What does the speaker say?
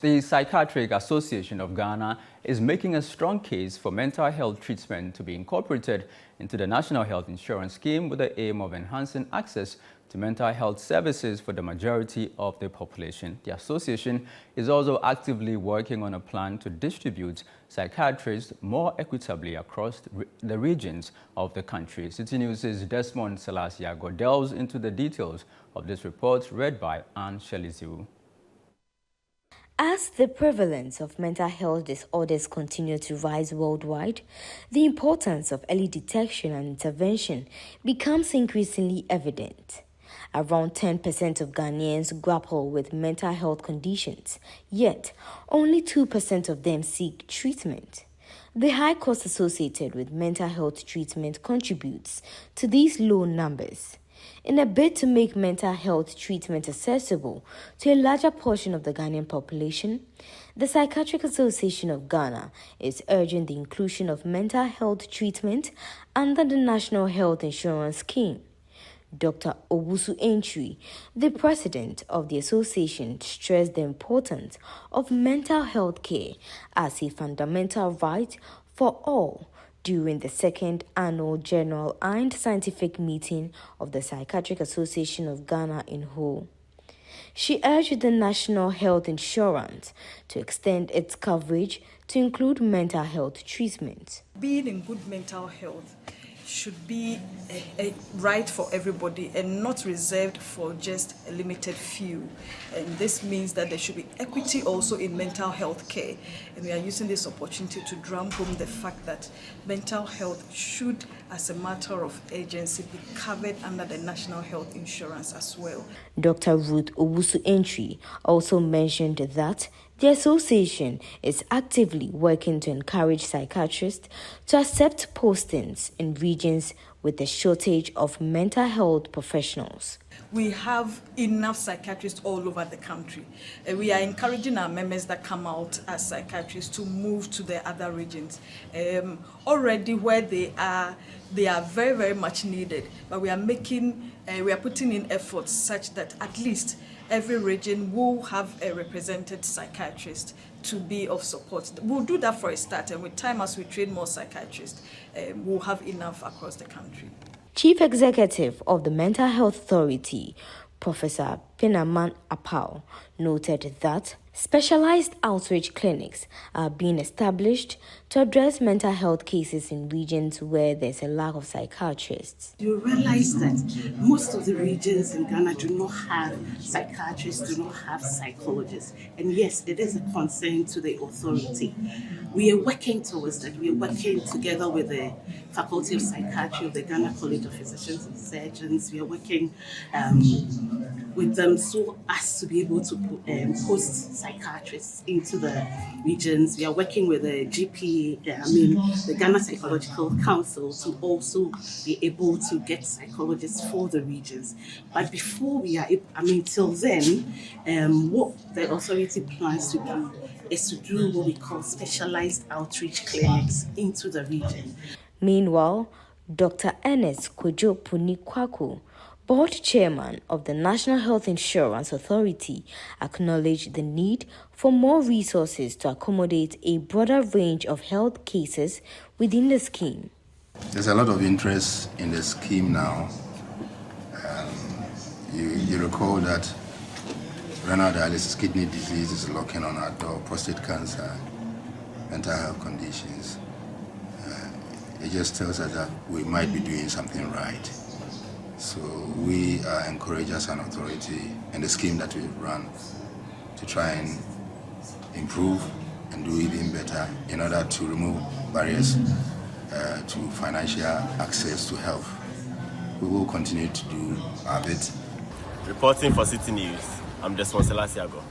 The Psychiatric Association of Ghana is making a strong case for mental health treatment to be incorporated into the National Health Insurance Scheme with the aim of enhancing access to mental health services for the majority of the population. The association is also actively working on a plan to distribute psychiatrists more equitably across the regions of the country. Citi News' Desmond Salasiago delves into the details of this report, read by Anne Sheliziu. As the prevalence of mental health disorders continues to rise worldwide, the importance of early detection and intervention becomes increasingly evident. Around 10% of Ghanaians grapple with mental health conditions, yet only 2% of them seek treatment. The high cost associated with mental health treatment contributes to these low numbers. In a bid to make mental health treatment accessible to a larger portion of the Ghanaian population, the Psychiatric Association of Ghana is urging the inclusion of mental health treatment under the National Health Insurance Scheme. Dr. Owusu Entry, the president of the association, stressed the importance of mental health care as a fundamental right for all during the second annual general and scientific meeting of the Psychiatric Association of Ghana in Ho. She urged the National Health Insurance to extend its coverage to include mental health treatment. Being in good mental health should be a right for everybody and not reserved for just a limited few. And this means that there should be equity also in mental health care. And we are using this opportunity to drum home the fact that mental health should, as a matter of urgency, be covered under the National Health Insurance as well. Dr. Ruth Owusu Entry also mentioned that the association is actively working to encourage psychiatrists to accept postings in regions with a shortage of mental health professionals. We have enough psychiatrists all over the country. We are encouraging our members that come out as psychiatrists to move to the other regions. Already where they are very, very much needed, but we are putting in efforts such that at least every region will have a represented psychiatrist to be of support. We'll do that for a start, and with time, as we train more psychiatrists, we'll have enough across the country. Chief Executive of the Mental Health Authority, Professor Pinaman Apau, noted that specialized outreach clinics are being established to address mental health cases in regions where there's a lack of psychiatrists. You realize that most of the regions in Ghana do not have psychiatrists, do not have psychologists. And yes, it is a concern to the authority. We are working towards that. We are working together with the Faculty of Psychiatry of the Ghana College of Physicians and Surgeons. We are working with them so as to be able to post psychiatrists into the regions. We are working with the the Ghana Psychological Council, to also be able to get psychologists for the regions. But before we are able, till then, what the authority plans to do is to do what we call specialized outreach clinics into the region. Meanwhile, Dr. Ernest Kojo Punikwaku, Board Chairman of the National Health Insurance Authority, acknowledged the need for more resources to accommodate a broader range of health cases within the scheme. There's a lot of interest in the scheme now. You recall that renal dialysis, kidney disease is knocking on our door, prostate cancer, mental health conditions. It just tells us that we might be doing something right. So we are encouraged as an authority and the scheme that we run to try and improve and do even better in order to remove barriers to financial access to health. We will continue to do our bit. Reporting for Citi News, I'm Desmond Salasiago.